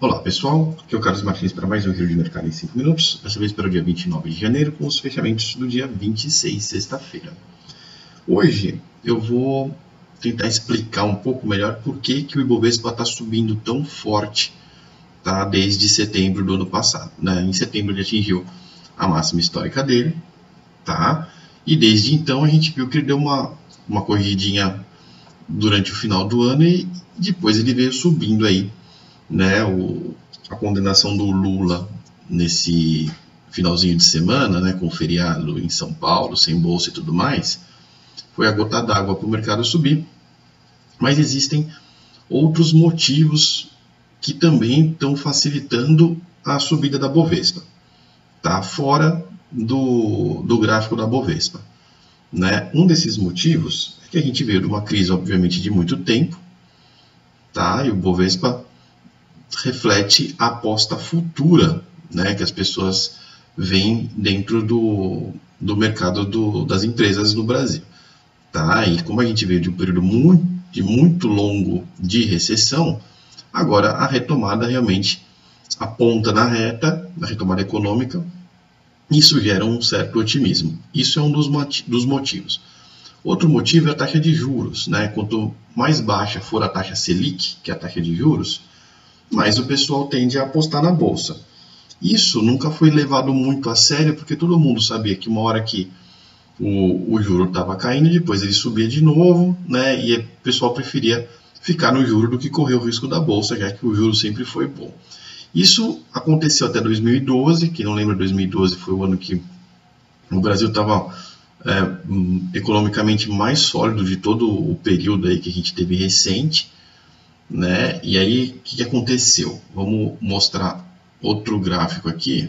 Olá pessoal, aqui é o Carlos Martins para mais um Giro de Mercado em 5 minutos, dessa vez para o dia 29 de janeiro, com os fechamentos do dia 26, sexta-feira. Hoje eu vou tentar explicar um pouco melhor por que o Ibovespa está subindo tão forte, tá, desde setembro do ano passado. Em setembro ele atingiu a máxima histórica dele, tá? E desde então a gente viu que ele deu uma corridinha durante o final do ano e depois ele veio subindo aí, a condenação do Lula nesse finalzinho de semana, com feriado em São Paulo, sem bolsa e tudo mais, foi a gota d'água para o mercado subir. Mas existem outros motivos que também estão facilitando a subida da Bovespa, tá? Fora do gráfico da Bovespa. Um desses motivos é que a gente veio de uma crise, obviamente, de muito tempo, tá? E o Bovespa reflete a aposta futura, que as pessoas veem dentro do mercado das empresas no Brasil. Tá? E como a gente veio de um período muito longo de recessão, agora a retomada realmente aponta na reta, na retomada econômica. Isso gera um certo otimismo. Isso é um dos motivos. Outro motivo é a taxa de juros. Quanto mais baixa for a taxa Selic, que é a taxa de juros, mais o pessoal tende a apostar na bolsa. Isso nunca foi levado muito a sério, porque todo mundo sabia que uma hora que o juro estava caindo, depois ele subia de novo, e o pessoal preferia ficar no juro do que correr o risco da bolsa, já que o juro sempre foi bom. Isso aconteceu até 2012, quem não lembra, 2012 foi o ano que o Brasil estava economicamente mais sólido de todo o período aí que a gente teve recente. E aí, o que aconteceu? Vamos mostrar outro gráfico aqui.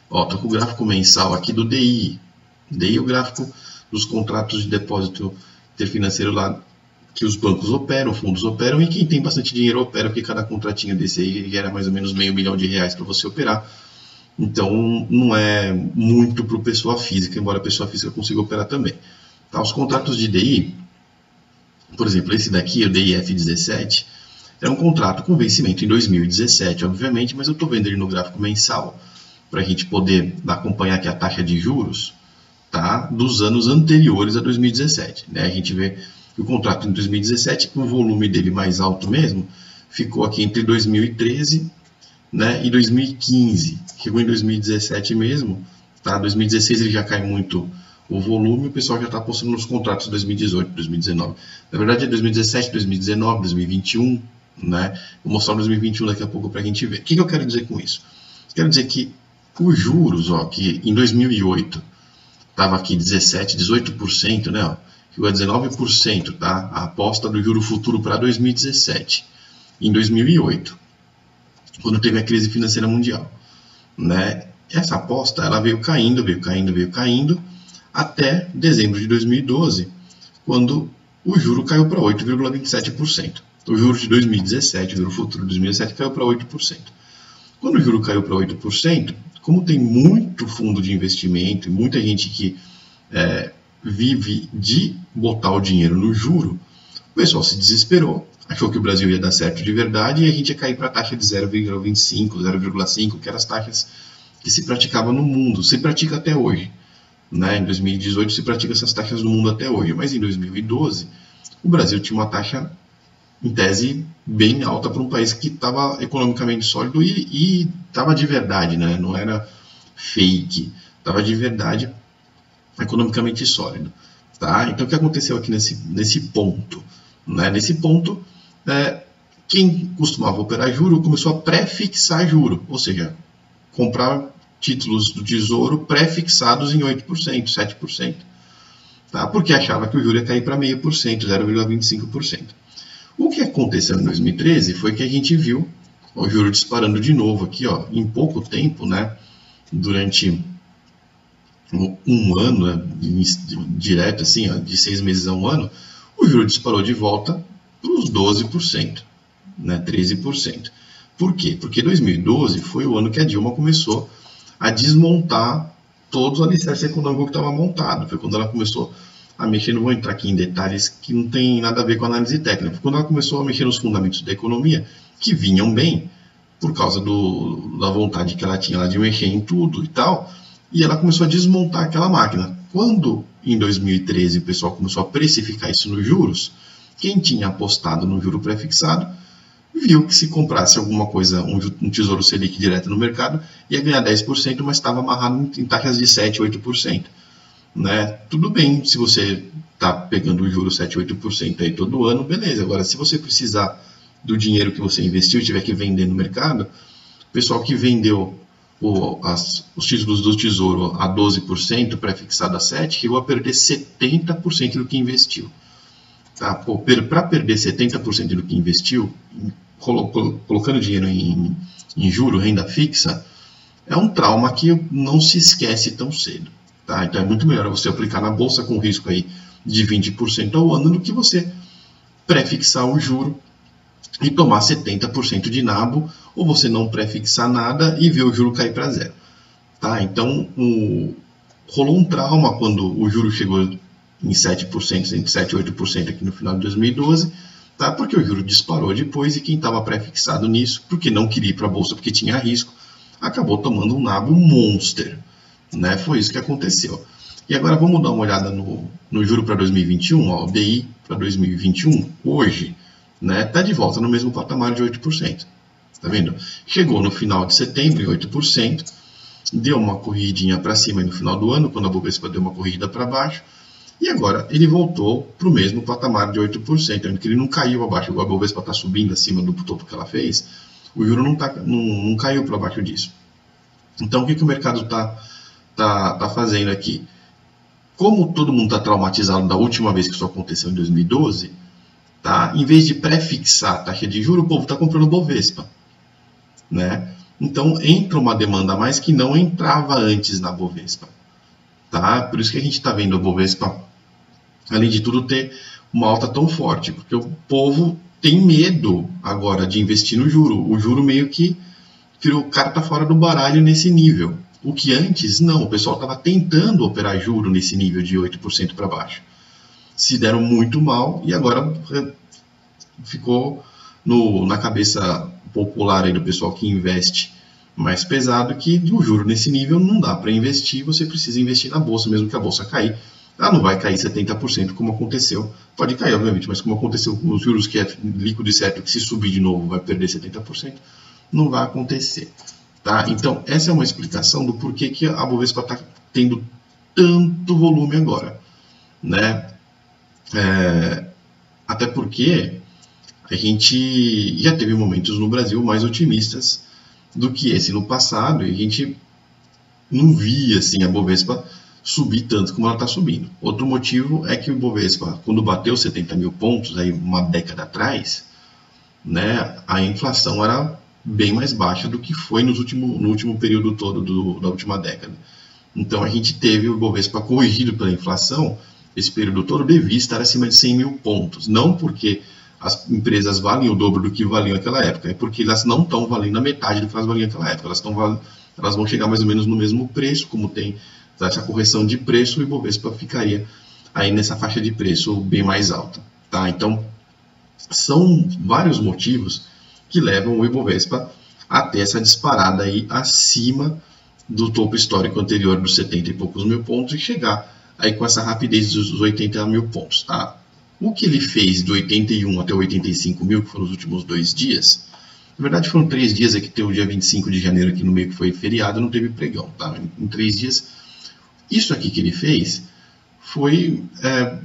Estou com o gráfico mensal aqui do DI. DI é o gráfico dos contratos de depósito interfinanceiro lá que os bancos operam, fundos operam, e quem tem bastante dinheiro opera, porque cada contratinho desse aí gera mais ou menos R$500 milhão para você operar. Então, não é muito para a pessoa física, embora a pessoa física consiga operar também. Tá? Os contratos de DI, por exemplo, esse daqui, o DIF17, é um contrato com vencimento em 2017, obviamente, mas eu estou vendo ele no gráfico mensal para a gente poder acompanhar aqui a taxa de juros, tá, dos anos anteriores a 2017. A gente vê que o contrato em 2017, o volume dele mais alto mesmo, ficou aqui entre 2013 e 2015. Chegou em 2017 mesmo, tá? 2016 ele já cai muito o volume, o pessoal já está apostando nos contratos de 2018, 2019. Na verdade é 2017, 2019, 2021, Vou mostrar 2021 daqui a pouco para a gente ver. O que eu quero dizer com isso? Quero dizer que os juros, que em 2008 estava aqui 17%, 18%, chegou a 19%, tá? A aposta do juro futuro para 2017, em 2008, quando teve a crise financeira mundial, Essa aposta ela veio caindo, até dezembro de 2012, quando o juro caiu para 8,27%. O juro de 2017, o juro futuro de 2017 caiu para 8%. Quando o juro caiu para 8%, como tem muito fundo de investimento e muita gente que vive de botar o dinheiro no juro, o pessoal se desesperou, achou que o Brasil ia dar certo de verdade e a gente ia cair para a taxa de 0,25, 0,5, que eram as taxas que se praticavam no mundo, se pratica até hoje. Em 2018 se pratica essas taxas no mundo até hoje, mas em 2012 o Brasil tinha uma taxa, em tese, bem alta para um país que estava economicamente sólido e estava de verdade, não era fake, estava de verdade economicamente sólido. Tá? Então o que aconteceu aqui nesse ponto? Nesse ponto, quem costumava operar juro começou a pré-fixar juro, ou seja, comprar títulos do Tesouro pré-fixados em 8%, 7%, tá? Porque achava que o juro ia cair para 0,5%, 0,25%. O que aconteceu em 2013 foi que a gente viu o juro disparando de novo aqui, em pouco tempo, durante um ano, direto assim, de 6 meses a um ano, o juro disparou de volta para os 12%, 13%. Por quê? Porque 2012 foi o ano que a Dilma começou a desmontar todos os alicerces econômicos que estava montado. Foi quando ela começou a mexer, não vou entrar aqui em detalhes que não tem nada a ver com análise técnica, foi quando ela começou a mexer nos fundamentos da economia, que vinham bem, por causa da vontade que ela tinha lá de mexer em tudo e tal, e ela começou a desmontar aquela máquina. Quando, em 2013, o pessoal começou a precificar isso nos juros, quem tinha apostado no juro pré-fixado viu que se comprasse alguma coisa, um tesouro Selic direto no mercado, ia ganhar 10%, mas estava amarrado em taxas de 7%, 8%. Né? Tudo bem se você está pegando o juro 7%, 8% aí todo ano, beleza. Agora, se você precisar do dinheiro que você investiu e tiver que vender no mercado, o pessoal que vendeu os títulos do Tesouro a 12%, pré-fixado a 7%, chegou a perder 70% do que investiu. Tá? Para perder 70% do que investiu, colocando dinheiro em juro, renda fixa, é um trauma que não se esquece tão cedo. Tá? Então é muito melhor você aplicar na bolsa com risco aí de 20% ao ano do que você pré-fixar o juro e tomar 70% de nabo, ou você não pré-fixar nada e ver o juro cair para zero. Tá? Então rolou um trauma quando o juro chegou em 7%, entre 7% e 8% aqui no final de 2012, tá? Porque o juro disparou depois e quem estava pré-fixado nisso, porque não queria ir para a bolsa porque tinha risco, acabou tomando um nabo monster. Né? Foi isso que aconteceu. E agora vamos dar uma olhada no juro para 2021, ó, o DI para 2021, hoje, né, está de volta no mesmo patamar de 8%. Tá vendo? Chegou no final de setembro em 8%, deu uma corridinha para cima no final do ano, quando a Bovespa deu uma corrida para baixo, e agora ele voltou para o mesmo patamar de 8%, que ele não caiu abaixo, igual a Bovespa está subindo acima do topo que ela fez, o juro não caiu para baixo disso. Então o que o mercado está fazendo aqui? Como todo mundo está traumatizado da última vez que isso aconteceu em 2012, tá? Em vez de pré-fixar a taxa de juros, o povo está comprando Bovespa. Né? Então entra uma demanda a mais que não entrava antes na Bovespa. Tá? Por isso que a gente está vendo a Bovespa, além de tudo, ter uma alta tão forte, porque o povo tem medo agora de investir no juro. O juro meio que virou carta fora do baralho nesse nível. O que antes, não, o pessoal estava tentando operar juro nesse nível de 8% para baixo. Se deram muito mal e agora ficou na cabeça popular aí do pessoal que investe mais pesado que o juro nesse nível não dá para investir, você precisa investir na bolsa, mesmo que a bolsa cair. Ela não vai cair 70% como aconteceu. Pode cair, obviamente, mas como aconteceu com os juros que é líquido e certo, que se subir de novo vai perder 70%, não vai acontecer. Tá? Então, essa é uma explicação do porquê que a Bovespa está tendo tanto volume agora. Né? Até porque a gente já teve momentos no Brasil mais otimistas do que esse no passado, e a gente não via assim, a Bovespa subir tanto como ela está subindo. Outro motivo é que o Bovespa, quando bateu 70 mil pontos, aí uma década atrás, né, a inflação era bem mais baixa do que foi no último período todo da última década. Então a gente teve o Bovespa corrigido pela inflação, esse período todo devia estar acima de 100 mil pontos. Não porque as empresas valem o dobro do que valiam naquela época, é porque elas não estão valendo a metade do que elas valiam naquela época. Elas vão chegar mais ou menos no mesmo preço, como tem essa correção de preço, e o Bovespa ficaria aí nessa faixa de preço bem mais alta. Tá? Então, são vários motivos que levam o Ibovespa a ter essa disparada aí acima do topo histórico anterior dos 70 e poucos mil pontos e chegar aí com essa rapidez dos 80 mil pontos. Tá? O que ele fez de 81 até 85 mil, que foram os últimos 2 dias, na verdade foram 3 dias, aqui tem o dia 25 de janeiro aqui no meio que foi feriado, não teve pregão. Tá? Em 3 dias, isso aqui que ele fez foi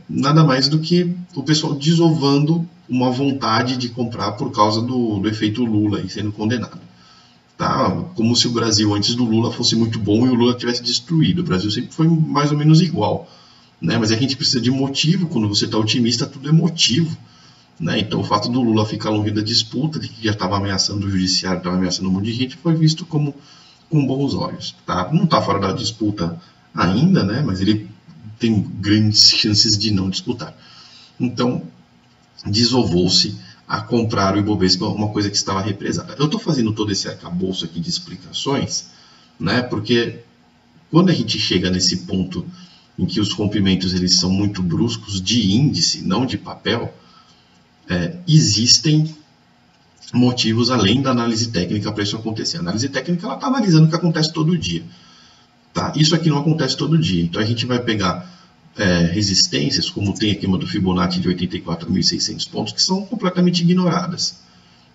nada mais do que o pessoal desovando uma vontade de comprar por causa do efeito Lula aí sendo condenado. Tá? Como se o Brasil antes do Lula fosse muito bom e o Lula tivesse destruído. O Brasil sempre foi mais ou menos igual. Né? Mas a gente precisa de motivo. Quando você está otimista, tudo é motivo. Né? Então o fato do Lula ficar longe da disputa, de que já estava ameaçando o judiciário, estava ameaçando um monte de gente, foi visto com bons olhos. Tá? Não está fora da disputa ainda, né? Mas ele tem grandes chances de não disputar. Então, desovou-se a comprar o Ibovespa, uma coisa que estava represada. Eu estou fazendo todo esse arcabouço aqui de explicações, né? Porque quando a gente chega nesse ponto em que os rompimentos eles são muito bruscos de índice, não de papel, existem motivos além da análise técnica para isso acontecer. A análise técnica está analisando o que acontece todo dia. Tá? Isso aqui não acontece todo dia. Então a gente vai pegar resistências, como tem aqui uma do Fibonacci de 84.600 pontos, que são completamente ignoradas.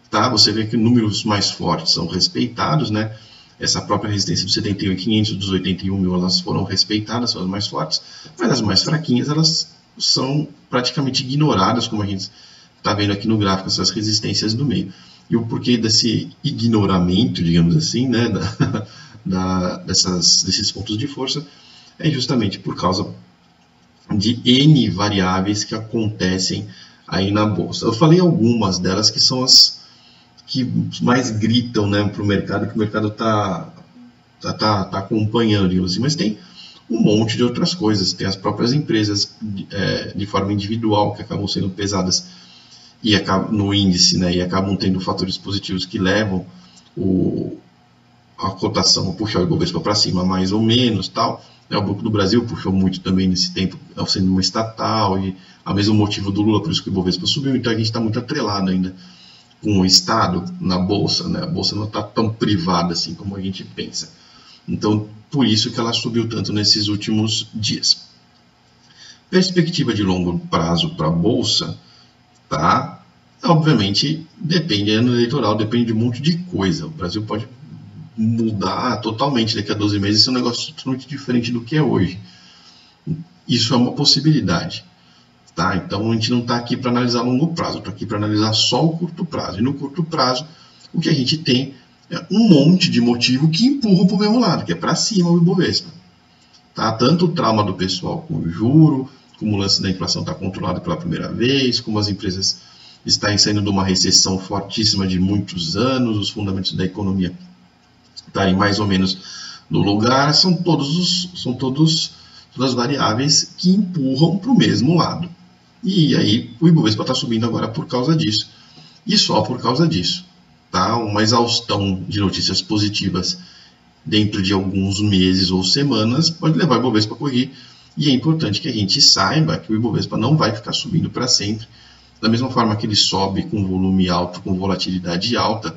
Tá? Você vê que números mais fortes são respeitados, né? Essa própria resistência dos 71.500 dos 81.000, elas foram respeitadas, são as mais fortes, mas as mais fraquinhas, elas são praticamente ignoradas, como a gente está vendo aqui no gráfico, essas resistências do meio. E o porquê desse ignoramento, digamos assim, né, desses pontos de força, é justamente por causa de N variáveis que acontecem aí na bolsa. Eu falei algumas delas que são as que mais gritam, né, para o mercado, que o mercado está acompanhando, digamos assim, mas tem um monte de outras coisas. Tem as próprias empresas de forma individual que acabam sendo pesadas e no índice, né, e acabam tendo fatores positivos que levam a cotação a puxar o Ibovespa para cima mais ou menos, tal. O Banco do Brasil puxou muito também nesse tempo, sendo uma estatal, e o mesmo motivo do Lula, por isso que o Ibovespa subiu. Então a gente está muito atrelado ainda com o Estado na Bolsa, né? A Bolsa não está tão privada assim como a gente pensa. Então, por isso que ela subiu tanto nesses últimos dias. Perspectiva de longo prazo para a Bolsa, tá? Obviamente, depende, ano eleitoral, depende de um monte de coisa. O Brasil pode mudar totalmente daqui a 12 meses, isso é um negócio totalmente diferente do que é hoje. Isso é uma possibilidade. Tá? Então a gente não está aqui para analisar longo prazo, está aqui para analisar só o curto prazo. E no curto prazo, o que a gente tem é um monte de motivo que empurram para o mesmo lado, que é para cima o Ibovespa. Tá? Tanto o trauma do pessoal com o juro, como o lance da inflação está controlado pela primeira vez, como as empresas estão saindo de uma recessão fortíssima de muitos anos, os fundamentos da economia estarem mais ou menos no lugar, são todas as variáveis que empurram para o mesmo lado. E aí o Ibovespa está subindo agora por causa disso. E só por causa disso. Tá? Uma exaustão de notícias positivas dentro de alguns meses ou semanas pode levar o Ibovespa a corrigir. E é importante que a gente saiba que o Ibovespa não vai ficar subindo para sempre. Da mesma forma que ele sobe com volume alto, com volatilidade alta,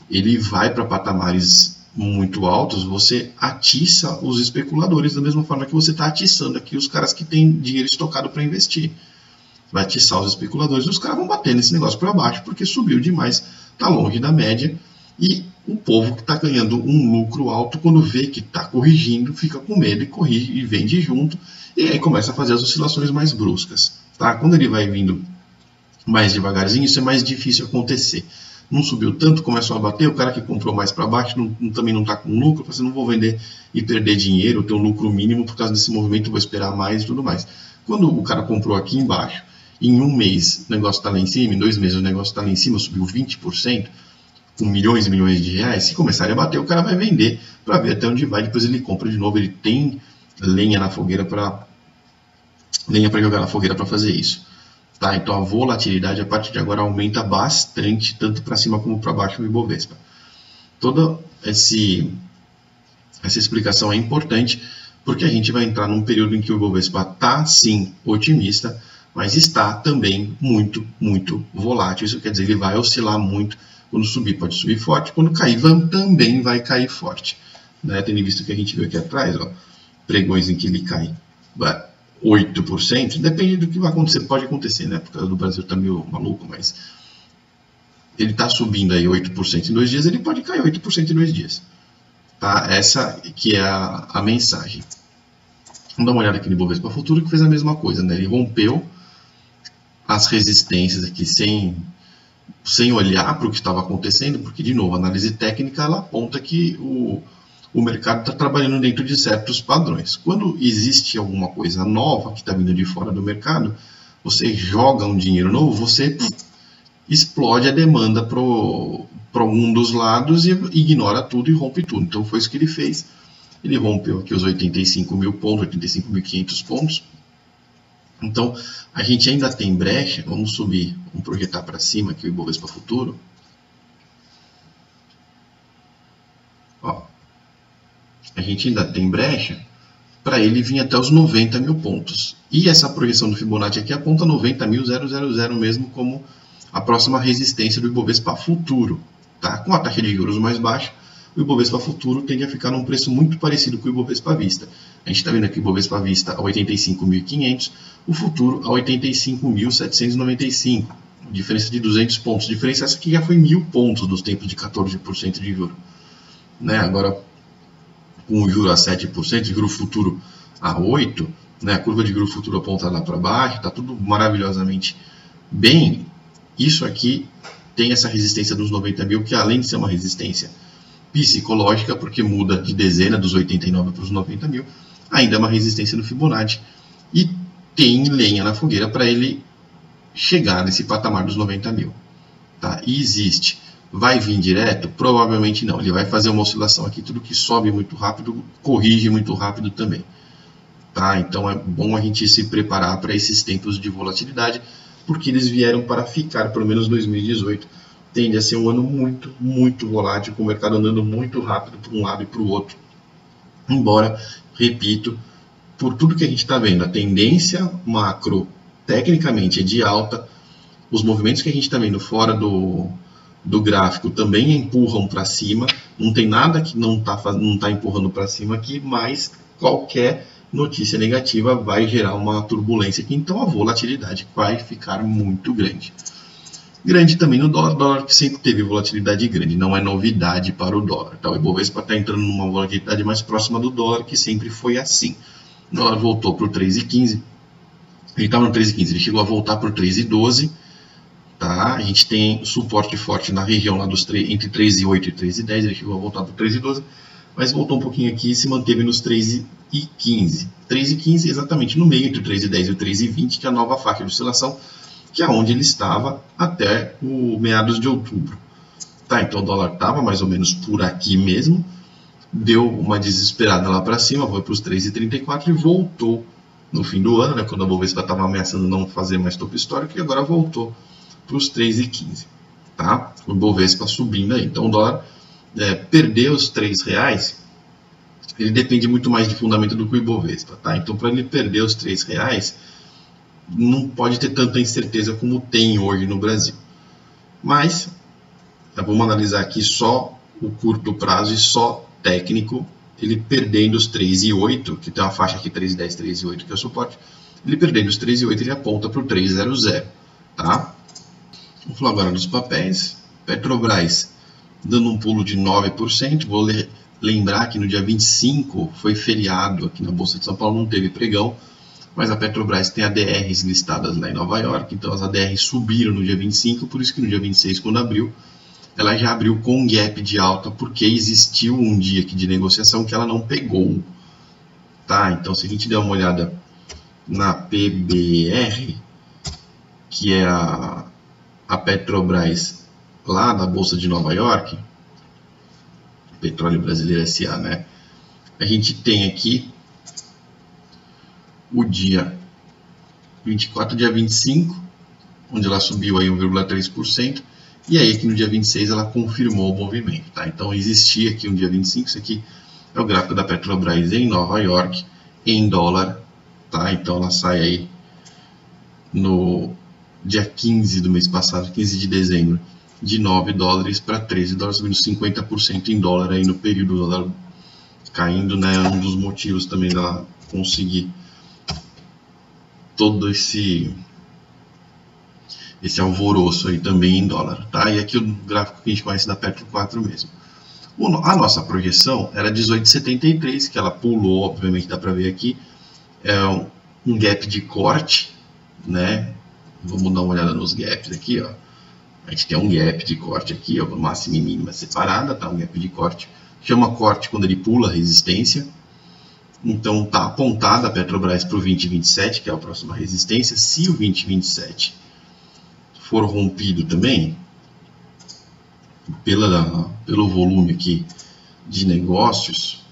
ele vai para patamares muito altos, você atiça os especuladores da mesma forma que você está atiçando aqui os caras que têm dinheiro estocado para investir. Vai atiçar os especuladores e os caras vão bater nesse negócio para baixo porque subiu demais, está longe da média, e o povo que está ganhando um lucro alto, quando vê que está corrigindo, fica com medo e corrige e vende junto, e aí começa a fazer as oscilações mais bruscas. Tá? Quando ele vai vindo mais devagarzinho, isso é mais difícil acontecer. Não subiu tanto, começou a bater, o cara que comprou mais para baixo também não está com lucro, você não vou vender e perder dinheiro, ter um lucro mínimo por causa desse movimento, vou esperar mais e tudo mais. Quando o cara comprou aqui embaixo, em um mês o negócio está lá em cima, em 2 meses o negócio está lá em cima, subiu 20%, com milhões e milhões de reais, se começarem a bater, o cara vai vender para ver até onde vai, depois ele compra de novo, ele tem lenha na fogueira para jogar na fogueira para fazer isso. Tá, então a volatilidade a partir de agora aumenta bastante, tanto para cima como para baixo no Ibovespa. Toda essa explicação é importante, porque a gente vai entrar num período em que o Ibovespa está sim otimista, mas está também muito, muito volátil. Isso quer dizer, ele vai oscilar muito. Quando subir, pode subir forte, quando cair, também vai cair forte. Né? Tendo visto que a gente viu aqui atrás, ó, pregões em que ele cai 8%, depende do que vai acontecer, pode acontecer, né? Por causa do Brasil tá meio maluco, mas ele está subindo aí 8% em 2 dias, ele pode cair 8% em 2 dias. Tá? Essa que é a mensagem. Vamos dar uma olhada aqui no Ibovespa Futuro, que fez a mesma coisa, né? Ele rompeu as resistências aqui sem olhar para o que estava acontecendo, porque, de novo, a análise técnica ela aponta que o mercado está trabalhando dentro de certos padrões. Quando existe alguma coisa nova que está vindo de fora do mercado, você joga um dinheiro novo, você explode a demanda para algum dos lados e ignora tudo e rompe tudo. Então foi isso que ele fez. Ele rompeu aqui os 85 mil pontos, 85.500 pontos. Então a gente ainda tem brecha. Vamos subir, vamos projetar para cima aqui o Ibovespa Futuro. Ó. A gente ainda tem brecha para ele vir até os 90 mil pontos. E essa projeção do Fibonacci aqui aponta 90.000 mesmo como a próxima resistência do Ibovespa futuro. Tá? Com a taxa de juros mais baixa, o Ibovespa futuro tende a ficar num preço muito parecido com o Ibovespa vista. A gente está vendo aqui o Ibovespa vista a 85.500, o futuro a 85.795. Diferença de 200 pontos. Diferença essa que já foi 1.000 pontos nos tempos de 14% de juros. Né? Agora, com o juro a 7%, juro futuro a 8%, né? A curva de juro futuro apontada para baixo, está tudo maravilhosamente bem. Isso aqui tem essa resistência dos 90 mil, que além de ser uma resistência psicológica, porque muda de dezena dos 89 para os 90 mil, ainda é uma resistência no Fibonacci e tem lenha na fogueira para ele chegar nesse patamar dos 90 mil. Tá? E existe. Vai vir direto? Provavelmente não. Ele vai fazer uma oscilação aqui, tudo que sobe muito rápido, corrige muito rápido também. Tá? Então é bom a gente se preparar para esses tempos de volatilidade, porque eles vieram para ficar, pelo menos 2018. Tende a ser um ano muito, muito volátil, com o mercado andando muito rápido para um lado e para o outro. Embora, repito, por tudo que a gente está vendo, a tendência macro, tecnicamente, é de alta, os movimentos que a gente está vendo fora do gráfico também empurram para cima, não tem nada que não tá empurrando para cima aqui, mas qualquer notícia negativa vai gerar uma turbulência aqui, então a volatilidade vai ficar muito grande. Grande também no dólar, dólar que sempre teve volatilidade grande, não é novidade para o dólar. Tá? O Ibovespa está entrando numa volatilidade mais próxima do dólar, que sempre foi assim. O dólar voltou para o 3,15, ele estava no 3,15, ele chegou a voltar para o 3,12. Tá? A gente tem suporte forte na região lá dos entre 3,8 e 3,10, ele chegou a voltar para o 3,12, mas voltou um pouquinho aqui e se manteve nos 3,15. 3,15 exatamente no meio entre o 3,10 e o 3,20, que é a nova faixa de oscilação, que é onde ele estava até o meados de outubro. Tá, então o dólar estava mais ou menos por aqui mesmo, deu uma desesperada lá para cima, foi para os 3,34 e voltou no fim do ano, né, quando a Bovespa estava ameaçando não fazer mais topo histórico, e agora voltou para os 3,15. Tá? O Bovespa subindo aí. Então o dólar perder os R$3, ele depende muito mais de fundamento do que o Ibovespa. Tá? Então para ele perder os R$3, não pode ter tanta incerteza como tem hoje no Brasil. Mas, vamos analisar aqui só o curto prazo e só técnico, ele perdendo os 3,8, que tem uma faixa aqui 3,10, 3,8, que é o suporte, ele perdendo os 3,8, ele aponta para o 3,00, tá? Vamos falar agora dos papéis. Petrobras dando um pulo de 9%, vou lembrar que no dia 25 foi feriado aqui na Bolsa de São Paulo, não teve pregão, mas a Petrobras tem ADRs listadas lá em Nova York, então as ADRs subiram no dia 25, por isso que no dia 26, quando abriu, ela já abriu com um gap de alta, porque existiu um dia aqui de negociação que ela não pegou. Tá? Então, se a gente der uma olhada na PBR, que é a Petrobras lá da Bolsa de Nova York, Petróleo Brasileiro S.A., né? A gente tem aqui o dia 24, dia 25, onde ela subiu aí 1,3%, e aí aqui no dia 26 ela confirmou o movimento, tá? Então existia aqui um dia 25, isso aqui é o gráfico da Petrobras em Nova York, em dólar, tá? Então ela sai aí no dia 15 do mês passado, 15 de dezembro, de 9 dólares para 13 dólares, subindo 50% em dólar aí no período, o dólar caindo, né? Um dos motivos também dela conseguir todo esse alvoroço aí também em dólar, tá? E aqui o gráfico que a gente conhece da Petro 4 mesmo. A nossa projeção era 18,73, que ela pulou, obviamente dá para ver aqui, é um gap de corte, né? Vamos dar uma olhada nos gaps aqui, ó. A gente tem um gap de corte aqui, ó, máxima e mínima separada, tá? Um gap de corte. Chama corte quando ele pula a resistência. Então está apontada a Petrobras para o 2027, que é a próxima resistência. Se o 2027 for rompido também, pelo volume aqui de negócios,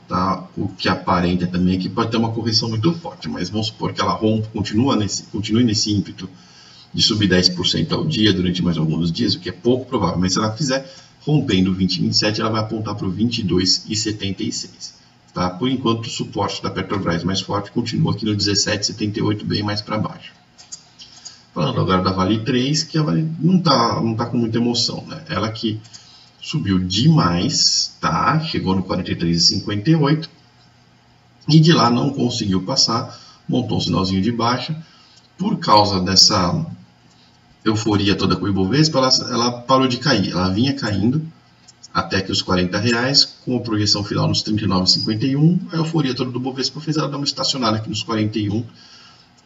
tá? O que aparenta também é que pode ter uma correção muito forte, mas vamos supor que ela continue nesse ímpeto de subir 10% ao dia durante mais alguns dias, o que é pouco provável, mas se ela fizer rompendo o 2027, ela vai apontar para o 22,76. Tá? Por enquanto, o suporte da Petrobras mais forte continua aqui no 17,78, bem mais para baixo. Falando agora da Vale 3, que a Vale não tá com muita emoção, né? Ela que subiu demais, tá? Chegou no 43,58 e de lá não conseguiu passar, montou um sinalzinho de baixa. Por causa dessa euforia toda com o Ibovespa, ela parou de cair. Ela vinha caindo até que os R$40, com a projeção final nos 39,51. A euforia toda do Ibovespa fez ela dar uma estacionada aqui nos 41.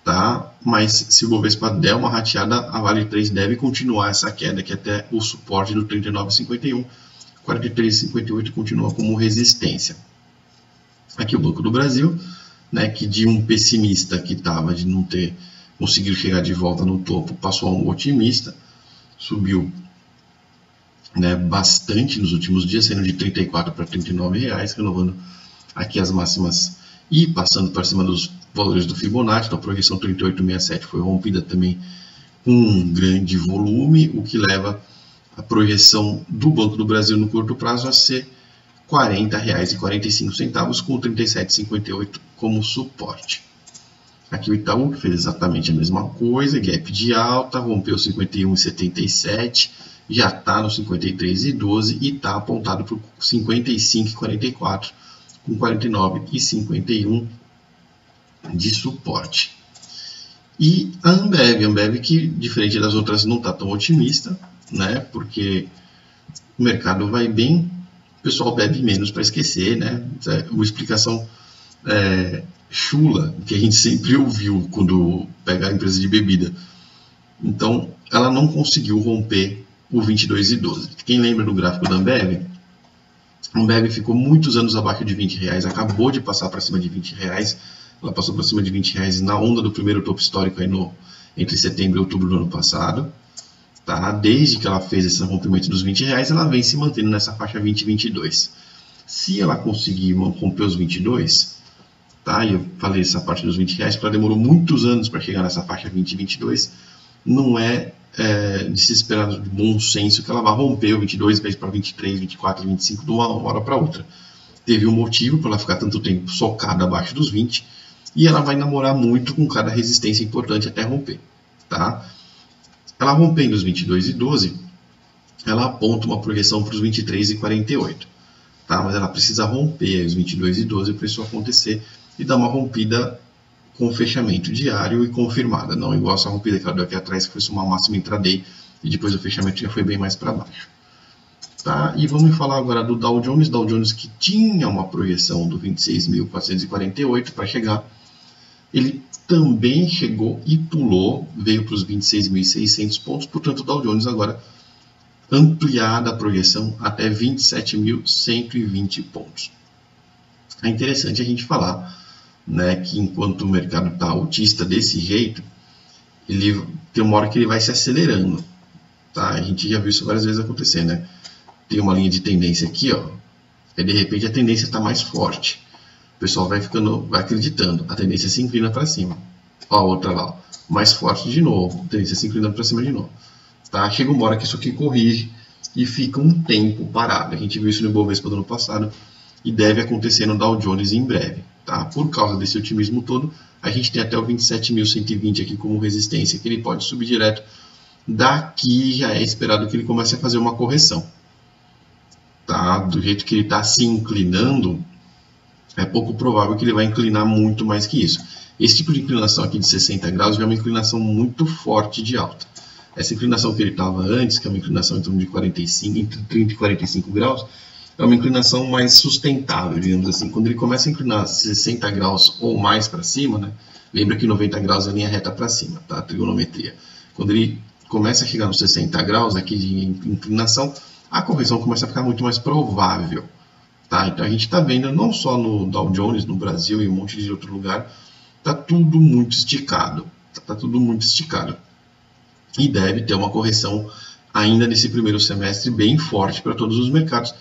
Tá? Mas se o Bovespa der uma rateada, a Vale 3 deve continuar essa queda aqui até o suporte do 39,51, 43,58 continua como resistência. Aqui o Banco do Brasil, né, que de um pessimista que estava de não ter conseguido chegar de volta no topo, passou a um otimista, subiu, né, bastante nos últimos dias, saindo de R$34 para R$39, renovando aqui as máximas e passando para cima dos valores do Fibonacci. Então a projeção 38,67 foi rompida também com um grande volume, o que leva a projeção do Banco do Brasil no curto prazo a ser R$40,45, com 37,58 como suporte. Aqui o Itaú que fez exatamente a mesma coisa, gap de alta, rompeu 51,77, já está no 53,12 e está apontado para o 55,44, com 49,51 de suporte. E a Ambev que diferente das outras não está tão otimista, né? Porque o mercado vai bem, o pessoal bebe menos para esquecer, né? É uma explicação chula que a gente sempre ouviu quando pega a empresa de bebida. Então, ela não conseguiu romper o 22,12. Quem lembra do gráfico da Ambev? A Ambev ficou muitos anos abaixo de R$20, acabou de passar para cima de R$20. Ela passou para cima de R$20 na onda do primeiro topo histórico aí entre setembro e outubro do ano passado. Tá? Desde que ela fez esse rompimento dos R$20, ela vem se mantendo nessa faixa 20 e 22. Se ela conseguir romper os 22, tá? E eu falei essa parte dos R$20, porque ela demorou muitos anos para chegar nessa faixa 20 e 22, não é de se esperar de bom senso que ela vá romper o 22 para 23, 24, 25 de uma hora para outra. Teve um motivo para ela ficar tanto tempo socada abaixo dos 20 e ela vai namorar muito com cada resistência importante até romper. Tá? Ela rompendo os 22,12, ela aponta uma projeção para os 23,48. Tá? Mas ela precisa romper os 22,12 para isso acontecer e dar uma rompida com fechamento diário e confirmada, não igual essa rompida que ela deu aqui atrás, que foi uma máxima intraday e depois o fechamento já foi bem mais para baixo. Tá? E vamos falar agora do Dow Jones que tinha uma projeção do 26.448 para chegar. Ele também chegou e pulou, veio para os 26.600 pontos, portanto o Dow Jones agora ampliada a projeção até 27.120 pontos. É interessante a gente falar, né, que enquanto o mercado está autista desse jeito, ele tem uma hora que ele vai se acelerando. Tá? A gente já viu isso várias vezes acontecer, né? Tem uma linha de tendência aqui, ó, e de repente a tendência está mais forte. O pessoal vai acreditando, a tendência se inclina para cima. Ó, a outra lá, ó, mais forte de novo, a tendência se inclinando para cima de novo. Tá? Chega uma hora que isso aqui corrige e fica um tempo parado. A gente viu isso no Ibovespa do ano passado e deve acontecer no Dow Jones em breve. Tá? Por causa desse otimismo todo, a gente tem até o 27.120 aqui como resistência, que ele pode subir direto. Daqui já é esperado que ele comece a fazer uma correção. Tá? Do jeito que ele está se inclinando, é pouco provável que ele vai inclinar muito mais que isso. Esse tipo de inclinação aqui de 60 graus já é uma inclinação muito forte de alta. Essa inclinação que ele estava antes, que é uma inclinação em torno de 45, entre 30 e 45 graus, é uma inclinação mais sustentável, digamos assim. Quando ele começa a inclinar 60 graus ou mais para cima, né? Lembra que 90 graus é a linha reta para cima, tá? A trigonometria. Quando ele começa a chegar nos 60 graus aqui de inclinação, a correção começa a ficar muito mais provável. Tá? Então a gente está vendo, não só no Dow Jones, no Brasil e um monte de outro lugar, está tudo muito esticado. Está tudo muito esticado. E deve ter uma correção ainda nesse primeiro semestre bem forte para todos os mercados.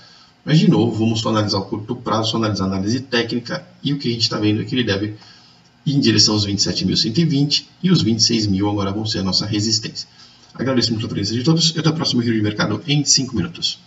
Mas, de novo, vamos só analisar o curto prazo, só analisar a análise técnica, e o que a gente está vendo é que ele deve ir em direção aos 27.120 e os 26.000 agora vão ser a nossa resistência. Agradeço muito a presença de todos e até o próximo Giro de Mercado em 5 minutos.